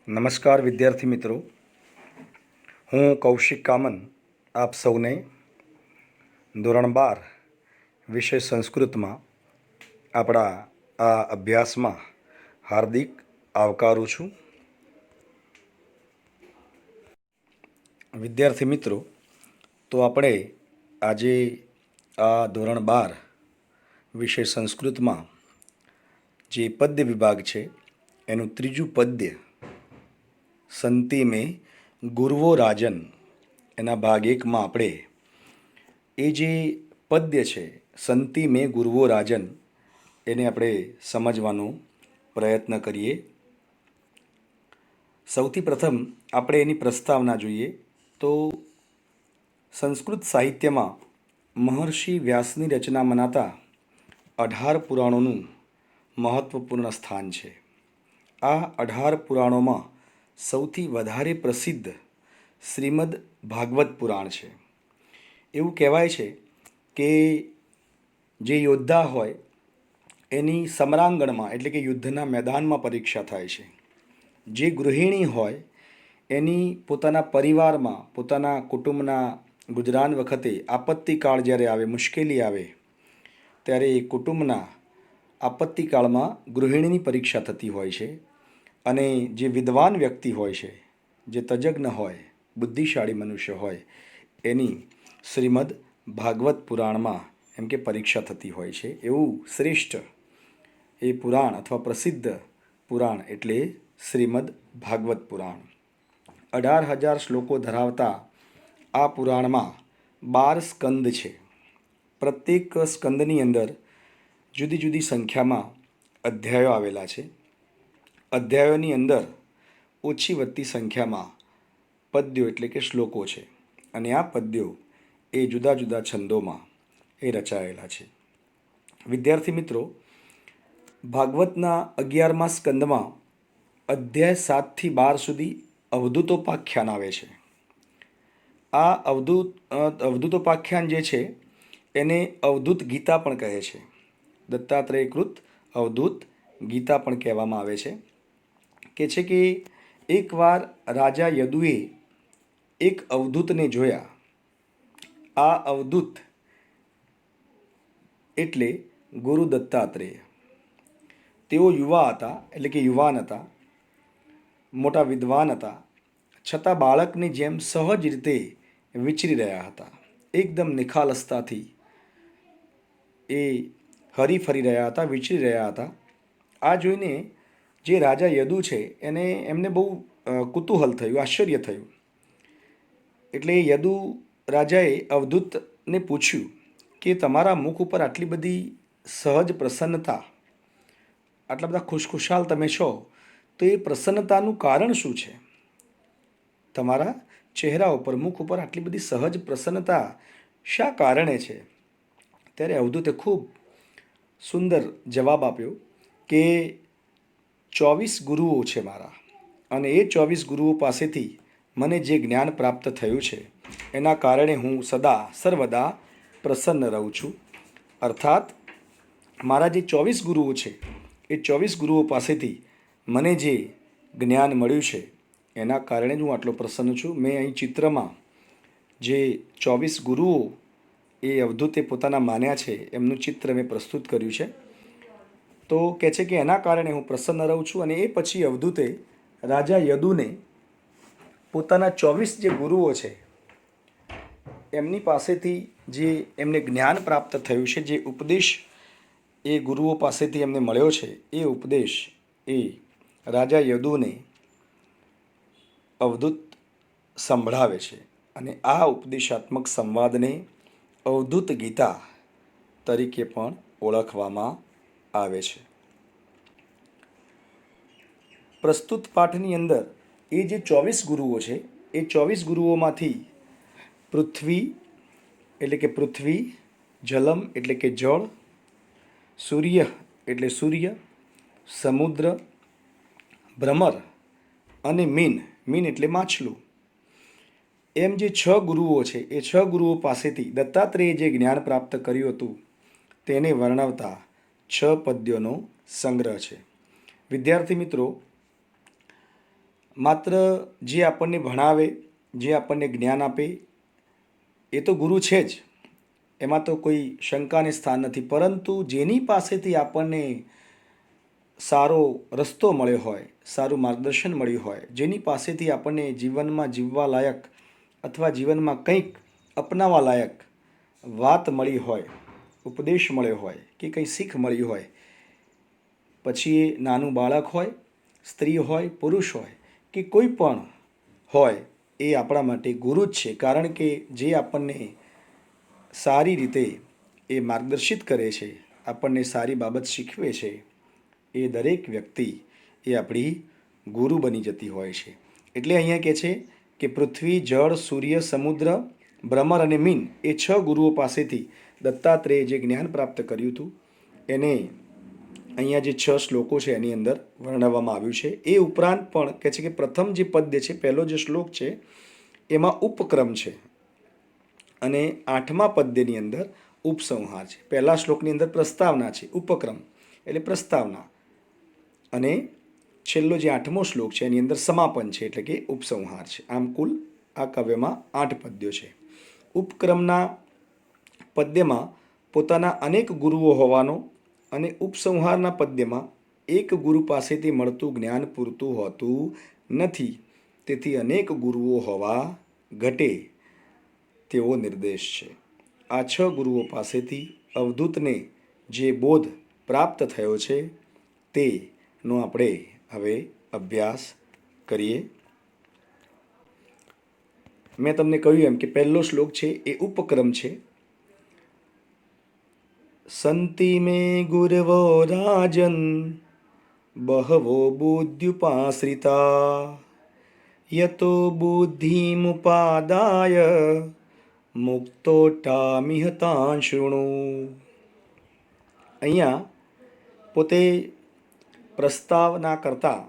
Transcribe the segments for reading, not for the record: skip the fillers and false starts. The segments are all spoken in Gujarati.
નમસ્કાર વિદ્યાર્થી મિત્રો, હું કૌશિક કામન આપ સૌને ધોરણ 12 વિષય સંસ્કૃતમાં આપણા આ અભ્યાસમાં હાર્દિક આવકારું છું. વિદ્યાર્થી મિત્રો, તો આપણે આજે આ ધોરણ 12 વિષય સંસ્કૃતમાં જે પદ્ય વિભાગ છે એનું ત્રીજું પદ્ય સંતિ મેં ગુરુવો રાજન એના ભાગ 1માં આપણે એ જે પદ્ય છે સંતિ મેં ગુરુવો રાજન એને આપણે સમજવાનો પ્રયત્ન કરીએ. સૌથી પ્રથમ આપણે એની પ્રસ્તાવના જોઈએ તો સંસ્કૃત સાહિત્યમાં મહર્ષિ વ્યાસની રચના મનાતા 18 પુરાણોનું મહત્વપૂર્ણ સ્થાન છે. આ 18 પુરાણોમાં સૌથી વધારે પ્રસિદ્ધ શ્રીમદ ભાગવત પુરાણ છે. એવું કહેવાય છે કે જે યોદ્ધા હોય એની સમરાંગણમાં એટલે કે યુદ્ધના મેદાનમાં પરીક્ષા થાય છે. જે ગૃહિણી હોય એની પોતાના પરિવારમાં પોતાના કુટુંબના ગુજરાન વખતે આપત્તિકાળ જ્યારે આવે, મુશ્કેલી આવે ત્યારે એ કુટુંબના આપત્તિકાળમાં ગૃહિણીની પરીક્ષા થતી હોય છે. અને જે વિદ્વાન વ્યક્તિ હોય છે, જે તજજ્ઞ હોય, બુદ્ધિશાળી મનુષ્ય હોય એની શ્રીમદ ભાગવત પુરાણમાં એમ કે પરીક્ષા થતી હોય છે. એવું શ્રેષ્ઠ એ પુરાણ અથવા પ્રસિદ્ધ પુરાણ એટલે શ્રીમદ ભાગવત પુરાણ. 18,000 શ્લોકો ધરાવતા આ પુરાણમાં 12 સ્કંદ છે. પ્રત્યેક સ્કંદની અંદર જુદી જુદી સંખ્યામાં અધ્યાયો આવેલા છે. અધ્યાયોની અંદર ઓછી વધતી સંખ્યામાં પદ્યો એટલે કે શ્લોકો છે. અને આ પદ્યો એ જુદા જુદા છંદોમાં એ રચાયેલા છે. વિદ્યાર્થી મિત્રો, ભાગવતના 11મા સ્કંદમાં અધ્યાય 7 થી 12 સુધી અવધૂતોપાખ્યાન આવે છે. આ અવધૂતોપાખ્યાન જે છે એને અવધૂત ગીતા પણ કહે છે. દત્તાત્રેયકૃત અવધૂત ગીતા પણ કહેવામાં આવે છે. કે છે કે એકવાર રાજા યદુએ એક અવધૂતને જોયા. આ અવધૂત એટલે ગુરુ દત્તાત્રેય. તેઓ યુવા હતા એટલે કે યુવાન હતા, મોટા વિદ્વાન હતા, છતાં બાળકની જેમ સહજ રીતે વિચરી રહ્યા હતા. એકદમ નિખાલસતાથી એ હરી ફરી રહ્યા હતા, વિચરી રહ્યા હતા. આ જોઈને જે રાજા યદુ છે એમને બહુ કુતૂહલ થયું, આશ્ચર્ય થયું. એટલે યદુ રાજાએ અવધૂતને પૂછ્યું કે તમારા મુખ ઉપર આટલી બધી સહજ પ્રસન્નતા, આટલા બધા ખુશખુશાલ તમે છો, તો એ પ્રસન્નતાનું કારણ શું છે? તમારા ચહેરા ઉપર, મુખ ઉપર આટલી બધી સહજ પ્રસન્નતા શા કારણે છે? ત્યારે અવધૂતે ખૂબ સુંદર જવાબ આપ્યો કે 24 ગુરુઓ છે મારા, અને એ 24 ગુરુઓ પાસેથી મને જે જ્ઞાન પ્રાપ્ત થયું છે એના કારણે હું સદા સર્વદા પ્રસન્ન રહું છું. અર્થાત મારા જે 24 ગુરુઓ છે એ 24 ગુરુઓ પાસેથી મને જે જ્ઞાન મળ્યું છે એના કારણે જ હું આટલો પ્રસન્ન છું. મેં અહીં ચિત્રમાં જે 24 ગુરુઓ એ અવધૂતે પોતાના માન્યા છે એમનું ચિત્ર મેં પ્રસ્તુત કર્યું છે. તો કહે છે કે એના કારણે હું પ્રસન્ન રહું છું. અને એ પછી અવધૂતે રાજા યદુને પોતાના 24 જે ગુરુઓ છે એમની પાસેથી જે એમને જ્ઞાન પ્રાપ્ત થયું છે, જે ઉપદેશ એ ગુરુઓ પાસેથી એમને મળ્યો છે, એ ઉપદેશ એ રાજા યદુને અવધૂત સંભળાવે છે. અને આ ઉપદેશાત્મક સંવાદને અવધૂત ગીતા તરીકે પણ ઓળખવામાં આવે છે. પ્રસ્તુત પાઠની અંદર એ જે 24 ગુરુઓ છે એ 24 ગુરુઓમાંથી પૃથ્વી એટલે કે પૃથ્વી, જલમ એટલે કે જળ, સૂર્ય એટલે સૂર્ય, સમુદ્ર, ભ્રમર અને મીન એટલે માછલું, એમ જે 6 ગુરુઓ છે એ 6 ગુરુઓ પાસેથી દત્તાત્રેયે જે જ્ઞાન પ્રાપ્ત કર્યું હતું તેને વર્ણવતા 6 પદ્યોનો સંગ્રહ છે. વિદ્યાર્થી મિત્રો, માત્ર જે આપણને ભણાવે, જે આપણને જ્ઞાન આપે, એ તો ગુરુ છે જ, એમાં તો કોઈ શંકાને સ્થાન નથી. પરંતુ જેની પાસેથી આપણને સારો રસ્તો મળ્યો હોય, સારું માર્ગદર્શન મળ્યું હોય, જેની પાસેથી આપણને જીવનમાં જીવવા લાયક અથવા જીવનમાં કંઈક અપનાવવા લાયક વાત મળી હોય, ઉપદેશ મળ્યો હોય કે કંઈ શીખ મળી હોય, પછી એ નાનું બાળક હોય, સ્ત્રી હોય, પુરુષ હોય કે કોઈ પણ હોય, એ આપણા માટે ગુરુ જ છે. કારણ કે જે આપણને સારી રીતે એ માર્ગદર્શિત કરે છે, આપણને સારી બાબત શીખવે છે, એ દરેક વ્યક્તિ એ આપણી ગુરુ બની જતી હોય છે. એટલે અહીંયા કહે છે કે પૃથ્વી, જળ, સૂર્ય, સમુદ્ર, ભ્રમર અને મીન એ 6 ગુરુઓ પાસેથી દત્તાત્રેય જે જ્ઞાન પ્રાપ્ત કર્યું હતું એને અહીંયા જે 6 શ્લોકો છે એની અંદર વર્ણવવામાં આવ્યું છે. એ ઉપરાંત પણ કહે છે કે પ્રથમ જે પદ્ય છે, પહેલો જે શ્લોક છે, એમાં ઉપક્રમ છે અને 8મા પદ્યની અંદર ઉપસંહાર છે. પહેલા શ્લોકની અંદર પ્રસ્તાવના છે, ઉપક્રમ એટલે પ્રસ્તાવના, અને છેલ્લો જે 8મો શ્લોક છે એની અંદર સમાપન છે એટલે કે ઉપસંહાર છે. આમ કુલ આ કાવ્યમાં 8 પદ્યો છે. ઉપક્રમના પદ્યમાં પોતાના અનેક ગુરુઓ હોવાનો અને ઉપસંહારના પદ્યમાં એક ગુરુ પાસેથી મળતું જ્ઞાન પૂરતું હોતું નથી, તેથી અનેક ગુરુઓ હોવા ઘટે તેવો નિર્દેશ છે. આ 6 ગુરુઓ પાસેથી અવધૂતને જે બોધ પ્રાપ્ત થયો છે તેનો આપણે હવે અભ્યાસ કરીએ. મેં તમને કહ્યું એમ કે પહેલો શ્લોક છે એ ઉપક્રમ છે. સંતિ મે ગુરવો રાજન બહવો બુદ્ધ્યુપાશ્રિતા યતો બુદ્ધિમુપાદાય મુક્તોટામિહ તાન શૃણુ. અહીંયા પોતે પ્રસ્તાવના કરતા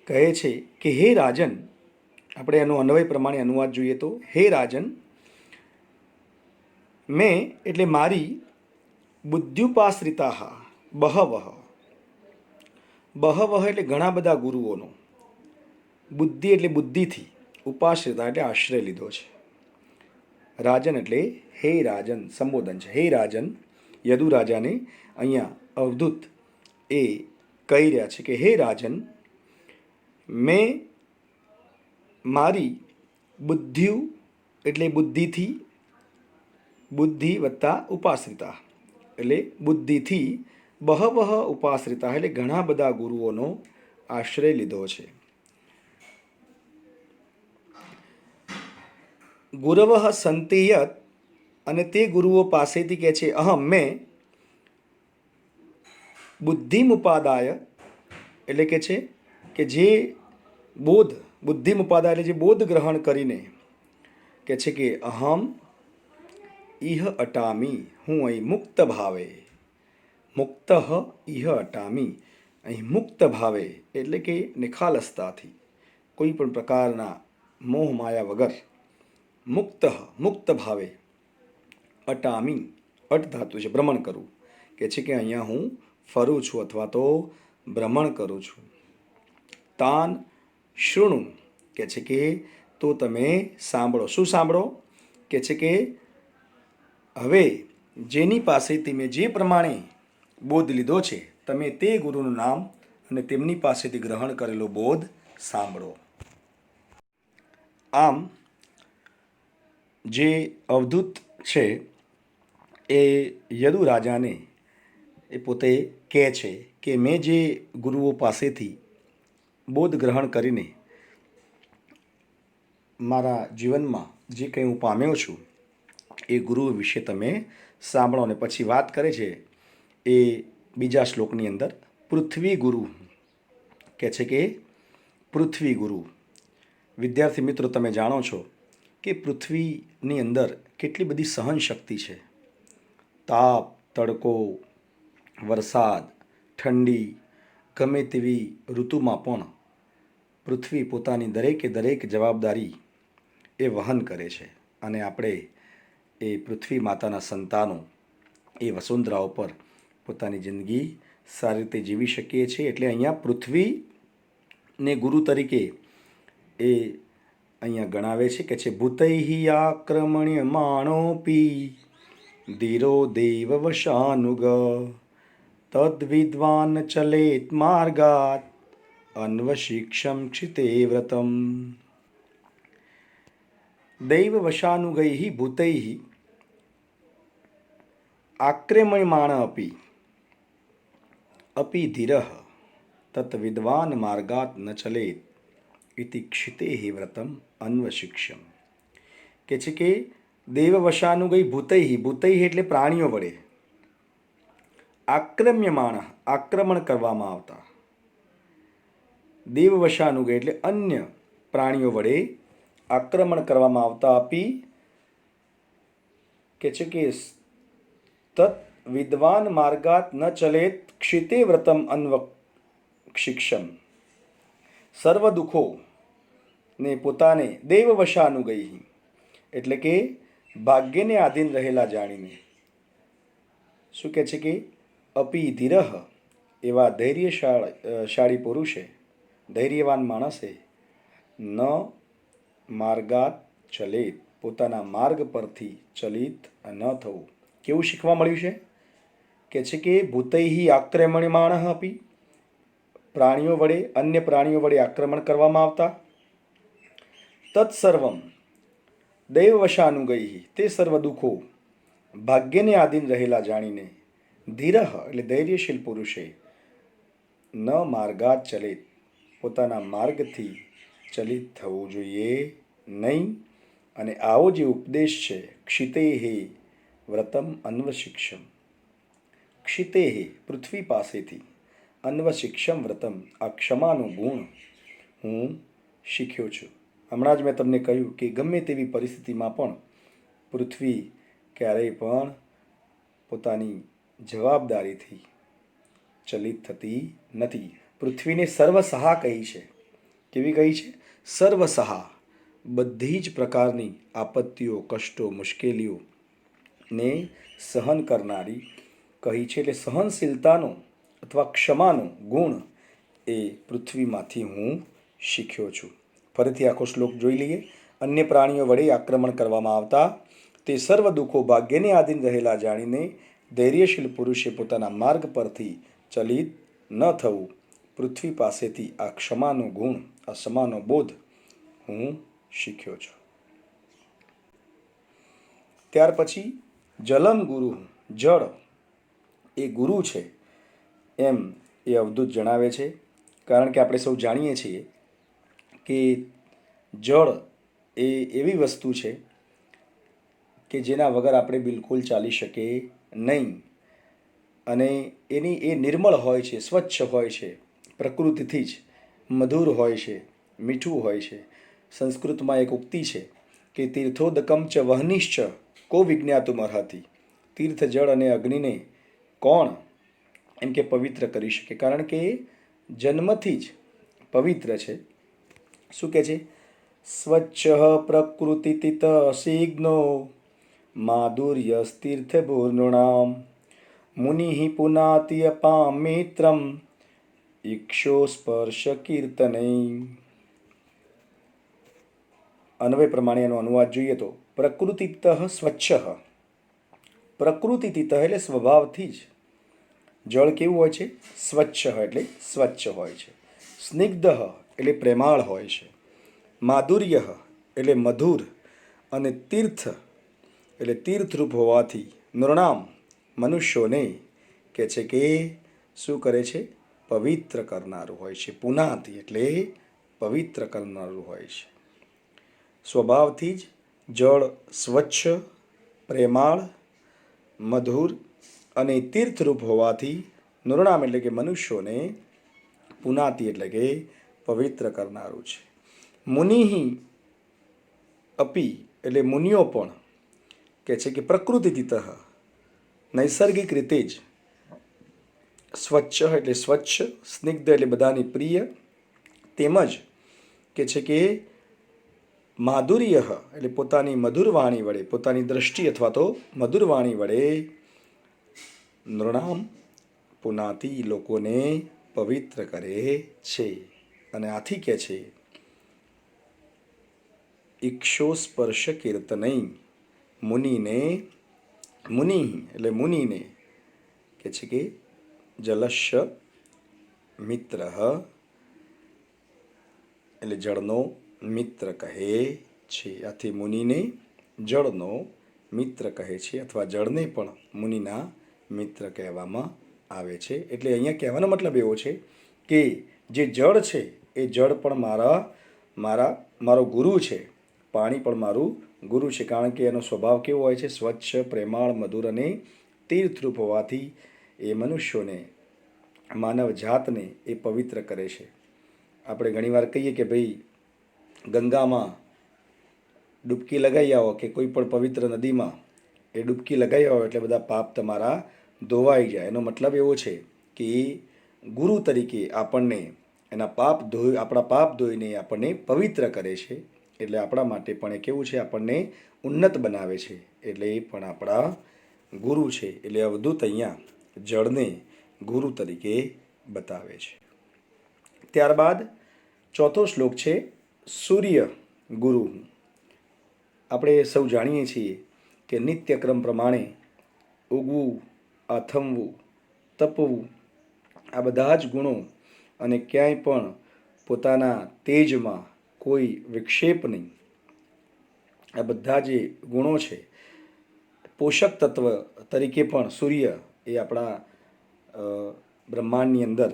કહે છે કે હે રાજન, આપણે એનો અન્વય પ્રમાણે અનુવાદ જોઈએ તો, હે રાજન, મેં એટલે મારી, બુદ્ધ્યુપાશ્રિતા બહવઃ, બહવઃ એટલે ઘણા બધા ગુરુઓનો, બુદ્ધિ એટલે બુદ્ધિથી, ઉપાશ્રિતા એટલે આશ્રય લીધો છે. રાજન એટલે હે રાજન સંબોધન છે. હે રાજન, યદુ રાજાને અહીંયા અવધૂત એ કહી રહ્યા છે કે હે રાજન, મેં મારી બુદ્ધિ એટલે બુદ્ધિથી, બુદ્ધિ વત્તા ઉપાશ્રિતા એટલે બુદ્ધિથી, બહવઃ ઉપાશ્રિતા એટલે ઘણા બધા ગુરુઓનો આશ્રય લીધો છે. ગુરવઃ સંતિ યત, અને તે ગુરુઓ પાસેથી કહે છે અહમ મેં, બુદ્ધિમુપાદાય એટલે કે છે કે જે બોધ, બુદ્ધિમુપાદાય એટલે જે બોધ ગ્રહણ કરીને કે છે કે અહમ ઇહ અટામી, હું અહીં મુક્ત ભાવે, મુક્ત ઇહ અટામી, અહીં મુક્ત ભાવે એટલે કે નિખાલસતાથી, કોઈ પણ પ્રકારના મોહ માયા વગર, મુક્ત મુક્ત ભાવે, અટામી અટ ધાતુ છે ભ્રમણ કરવું, કે છે કે અહીંયા હું ફરું છું અથવા તો ભ્રમણ કરું છું. તાન શૃણુ કે છે કે તો તમે સાંભળો. શું સાંભળો? કે છે કે હવે જેની પાસેથી મેં જે પ્રમાણે બોધ લીધો છે, તમે તે ગુરુનું નામ અને તેમની પાસેથી ગ્રહણ કરેલો બોધ સાંભળો. આમ જે અવધૂત છે એ યદુ રાજાને એ પોતે કહે છે કે મેં જે ગુરુઓ પાસેથી બોધ ગ્રહણ કરીને મારા જીવનમાં જે કંઈ હું પામ્યો છું એ ગુરુ વિશે તમે સાંભળો. અને પછી વાત કરે છે એ બીજા શ્લોકની અંદર પૃથ્વી ગુરુ કહે છે કે પૃથ્વી ગુરુ. વિદ્યાર્થી મિત્રો, તમે જાણો છો કે પૃથ્વીની અંદર કેટલી બધી સહન શક્તિ છે. તાપ, તડકો, વરસાદ, ઠંડી, ગમે તેવી ઋતુમાં પણ પૃથ્વી પોતાની દરેકે દરેક જવાબદારી એ વહન કરે છે. અને આપણે એ પૃથ્વી માતાના સંતાનો એ વસુંધરા ઉપર પોતાની જિંદગી સારી રીતે જીવી શકીએ છીએ. એટલે અહીંયા પૃથ્વી ને ગુરુ તરીકે એ અહીંયા ગણાવે છે કે ભૂતૈ આક્રમણ્યમાણોપી ધીરો દેવ વશાનુગ તદ્વિદ્વાન ચલેત માર્ગાત અન્વશિક્ષમ ક્ષિતે વ્રતમ. દૈવ વશાનુગૈ ભૂતૈ આક્રમ્યમાણ અપી ધીરઃ તત વિદ્વાન માર્ગાત ન ચલેત ઇતિ ક્ષિતે વ્રતમ અન્વશિક્ષમ. કે છે કે દેવ વશાનુગઈ ભૂતૈ, ભૂતૈ એટલે પ્રાણીઓ વડે, આક્રમ્યમાણ આક્રમણ કરવામાં આવતા, દેવ વશાનુગઈ એટલે અન્ય પ્રાણીઓ વડે આક્રમણ કરવામાં આવતા અપી કે છે કે તત વિદ્વાન માર્ગાત ન ચલેત ક્ષિતે વ્રતમ અન્વશિક્ષમ. સર્વ દુઃખો ને પોતાને દેવ વશાનુગઈ એટલે કે ભાગ્યને આધીન રહેલા જાણીને શું કહે છે કે અપી ધીરઃ એવા ધૈર્યશાળી પુરુષે, ધૈર્યવાન માણસે ન માર્ગાત ચલિત પોતાના માર્ગ પરથી ચલિત ન થવું. કેવું શીખવા મળ્યું છે કે છે કે ભૂતૈ આક્રમણ્યમાણ અપી પ્રાણીઓ વડે, અન્ય પ્રાણીઓ વડે આક્રમણ કરવામાં આવતા, તત્સર્વમ દૈવ વશાનુગઈ તે સર્વ દુઃખો ભાગ્યને આધીન રહેલા જાણીને ધીરઃ એટલે ધૈર્યશીલ પુરુષે ન માર્ગાત ચલિત પોતાના માર્ગથી ચલિત થવું જોઈએ નહીં. અને આવો જે ઉપદેશ છે ક્ષિતે વ્રતમ અન્વશિક્ષમ, ક્ષિતે પૃથ્વી પાસેથી, અન્વશિક્ષમ વ્રતમ આ ક્ષમાનો ગુણ હું શીખ્યો છું. હમણાં જ મેં તમને કહ્યું કે ગમે તેવી પરિસ્થિતિમાં પણ પૃથ્વી ક્યારેય પણ પોતાની જવાબદારીથી ચલિત થતી નથી. પૃથ્વીને સર્વસહા કહી છે. કેવી કહી છે? સર્વસહા. બધી જ પ્રકારની આપત્તિઓ, કષ્ટો, મુશ્કેલીઓને સહન કરનારી કહી છે. એટલે સહનશીલતાનો અથવા ક્ષમાનો ગુણ એ પૃથ્વીમાંથી હું શીખ્યો છું. ફરીથી આખો શ્લોક જોઈ લઈએ. અન્ય પ્રાણીઓ વડે આક્રમણ કરવામાં આવતા, તે સર્વ દુઃખો ભાગ્યને આધીન રહેલા જાણીને ધૈર્યશીલ પુરુષે પોતાના માર્ગ પરથી ચલિત ન થવું. પૃથ્વી પાસેથી આ ક્ષમાનો ગુણ, આ ક્ષમાનો બોધ હું શીખ્યો છું. ત્યાર પછી જલમ ગુરુ, જળ એ ગુરુ છે એમ એ અવધૂત જણાવે છે. કારણ કે આપણે સૌ જાણીએ છીએ કે જળ એ એવી વસ્તુ છે કે જેના વગર આપણે બિલકુલ ચાલી શકીએ નહીં. અને એની એ નિર્મળ હોય છે, સ્વચ્છ હોય છે, પ્રકૃતિથી જ મધુર હોય છે, મીઠું હોય છે. સંસ્કૃતમાં એક ઉક્તિ છે કે તીર્થોદકમ ચ વહનિશ્ચ કો વિજ્ઞાતુમ અર્હતિ. તીર્થ, જળ અને અગ્નિને કોણ એમ કે પવિત્ર કરી શકે? કારણ કે એ જન્મથી જ પવિત્ર છે. શું કહે છે? સ્વચ્છ પ્રકૃતિતિત સિગ્નો માધુર્યસ્તીર્થભૂર્ણૃણામ મુનિ પુનાતિ અપામ મિત્રમ ઈક્ષો સ્પર્શ કીર્તનૈ. અન્વય પ્રમાણે એનો અનુવાદ જોઈએ તો પ્રકૃતિતઃ સ્વચ્છ, પ્રકૃતિતિત એટલે સ્વભાવથી જ જળ કેવું હોય છે? સ્વચ્છ એટલે સ્વચ્છ હોય છે. સ્નિગ્ધ એટલે પ્રેમાળ હોય છે. માધુર્ય એટલે મધુર, અને તીર્થ એટલે તીર્થરૂપ હોવાથી નૃણામ મનુષ્યોને કે છે કે શું કરે છે? પવિત્ર કરનારું હોય છે. પુનાતિ એટલે પવિત્ર કરનારું હોય છે. સ્વભાવથી જ જળ સ્વચ્છ, પ્રેમાળ, મધુર અને તીર્થરૂપ હોવાથી નૃણામ એટલે કે મનુષ્યોને પુનાતિ એટલે કે પવિત્ર કરનારું છે. મુનિ અપી એટલે મુનિઓ પણ કે છે કે પ્રકૃતિતઃ નૈસર્ગિક રીતે જ સ્વચ્છ એટલે સ્વચ્છ, સ્નિગ્ધ એટલે બધાની પ્રિય, તેમજ કે છે કે માધુર્ય એટલે પોતાની મધુર વાણી વડે, પોતાની દ્રષ્ટિ અથવા તો મધુર વાણી વડે નૃણામ પુનાતિ લોકોને પવિત્ર કરે છે. અને આથી કહે છે ઈક્ષોસ્પર્શ કીર્તનૈ મુનિને મુનિ એટલે મુનિને કહે છે કે જલસ્ય મિત્ર એટલે જળનો મિત્ર કહે છે. આથી મુનિને જળનો મિત્ર કહે છે અથવા જળને પણ મુનિના મિત્ર કહેવામાં આવે છે. એટલે અહીંયા કહેવાનો મતલબ એવો છે કે જે જળ છે એ જળ પણ મારો ગુરુ છે, પાણી પણ મારું ગુરુ છે, કારણ કે એનો સ્વભાવ કેવો હોય છે? સ્વચ્છ, પ્રેમાળ, મધુર અને તીર્થરૂપ હોવાથી એ મનુષ્યોને, માનવ જાતને એ પવિત્ર કરે છે. આપણે ઘણીવાર કહીએ કે ભાઈ ગંગામાં ડૂબકી લગાવી આવો કે કોઈ પણ પવિત્ર નદીમાં એ ડૂબકી લગાવી આવો એટલે બધા પાપ તમારા ધોવાઈ જાય. એનો મતલબ એવો છે કે એ ગુરુ તરીકે આપણને આપણા પાપ ધોઈને આપણને પવિત્ર કરે છે. એટલે આપણા માટે પણ એ કેવું છે? આપણને ઉન્નત બનાવે છે. એટલે એ પણ આપણા ગુરુ છે. એટલે અવધૂત અહીંયા જળને ગુરુ તરીકે બતાવે છે. ત્યારબાદ ચોથો શ્લોક છે સૂર્ય ગુરુ. આપણે સૌ જાણીએ છીએ કે નિત્યક્રમ પ્રમાણે ઉગવું, આથમવું, તપવું આ બધા જ ગુણો અને ક્યાંય પણ પોતાના તેજમાં કોઈ વિક્ષેપ નહીં, આ બધા જે ગુણો છે પોષક તત્વ તરીકે પણ સૂર્ય એ આપણા બ્રહ્માંડની અંદર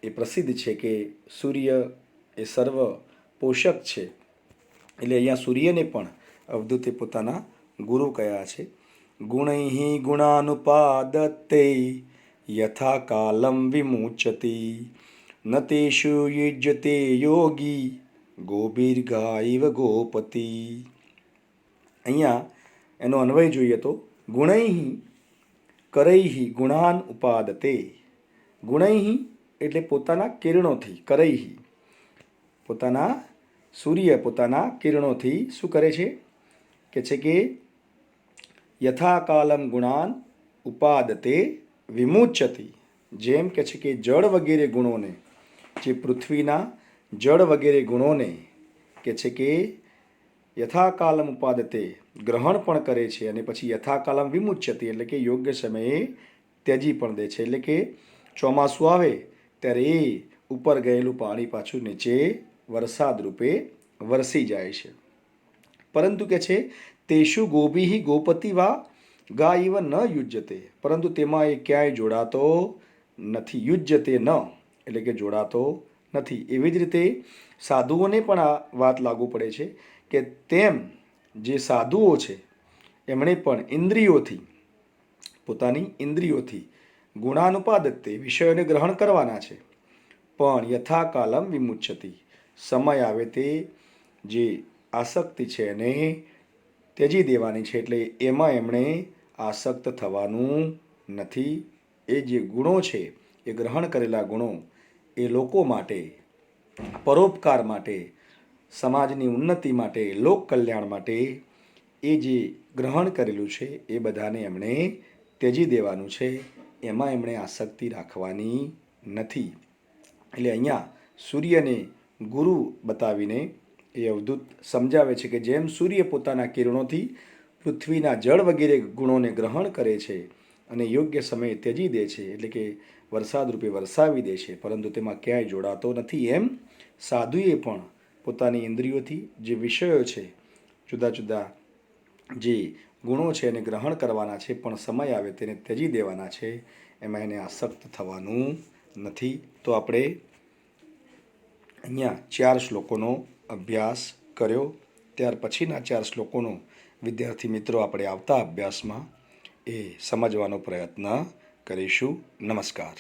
એ પ્રસિદ્ધ છે કે સૂર્ય એ સર્વ પોષક છે. એટલે અહીંયા સૂર્યને પણ અવધૂતે પોતાના ગુરુ કયા છે. ગુણૈ ગુણાનુપાદતે યથા કાલમ વિમુચ્યતિ ન તેષુ યુજ્યતે યોગી ગોભીર્ગાઈવ ગોપતિ. અહીંયા એનો અન્વય જોઈએ તો ગુણૈ કરૈ ગુણાન ઉપાદતે. ગુણૈ એટલે પોતાના કિરણોથી, કરૈ પોતાના સૂર્ય પોતાના કિરણોથી શું કરે છે? કે છે કે યથા કાલમ ગુણાન ઉપાદતે વિમુચ્યતિ. જેમ કે છે કે જળ વગેરે ગુણોને, જે પૃથ્વીના જળ વગેરે ગુણોને કે છે કે યથાકાલમ ઉપાદતે ગ્રહણ પણ કરે છે અને પછી યથાકાલમ વિમુચ્યતિ એટલે કે યોગ્ય સમયે ત્યજી પણ દે છે. એટલે કે ચોમાસું આવે ત્યારે એ ઉપર ગયેલું પાણી પાછું નીચે વરસાદ રૂપે વરસી જાય છે. પરંતુ કે છે તેષુ ગોભી ગોપતિ વા ગા ઇવ ન યુજ્યતે. પરંતુ તેમાં એ ક્યાંય જોડાતો નથી. યુજ્યતે ન એટલે કે જોડાતો નથી. એવી જ રીતે સાધુઓને પણ આ વાત લાગુ પડે છે કે તેમ જે સાધુઓ છે એમણે પણ ઇન્દ્રિયોથી, પોતાની ઇન્દ્રિયોથી ગુણાનુપાદતે વિષયોને ગ્રહણ કરવાના છે, પણ યથાકાલમ વિમુચ્યતિ સમય આવે તે જે આસક્તિ છે એને ત્યજી દેવાની છે. એટલે એમાં એમણે આસક્ત થવાનું નથી. એ જે ગુણો છે એ ગ્રહણ કરેલા ગુણો એ લોકો માટે, પરોપકાર માટે, સમાજની ઉન્નતિ માટે, લોક કલ્યાણ માટે એ જે ગ્રહણ કરેલું છે એ બધાને એમણે ત્યજી દેવાનું છે. એમાં એમણે આસક્તિ રાખવાની નથી. એટલે અહીંયા સૂર્યને ગુરુ બતાવીને એ અવધૂત સમજાવે છે કે જેમ સૂર્ય પોતાના કિરણોથી પૃથ્વીના જળ વગેરે ગુણોને ગ્રહણ કરે છે અને યોગ્ય સમયે ત્યજી દે છે, એટલે કે વરસાદ રૂપે વરસાવી દે છે, પરંતુ તેમાં ક્યાંય જોડાતો નથી, એમ સાધુએ પણ પોતાની ઇન્દ્રિયોથી જે વિષયો છે, જુદા જુદા જે ગુણો છે એને ગ્રહણ કરવાના છે, પણ સમય આવે તેને ત્યજી દેવાના છે. એમાં એને આસક્ત થવાનું નથી. તો આપણે અહીંયા 4 શ્લોકોનો અભ્યાસ કર્યો. ત્યાર પછીના 4 શ્લોકોનો વિદ્યાર્થી મિત્રો આપણે આવતા અભ્યાસમાં એ સમજવાનો પ્રયત્ન કરીશું. નમસ્કાર.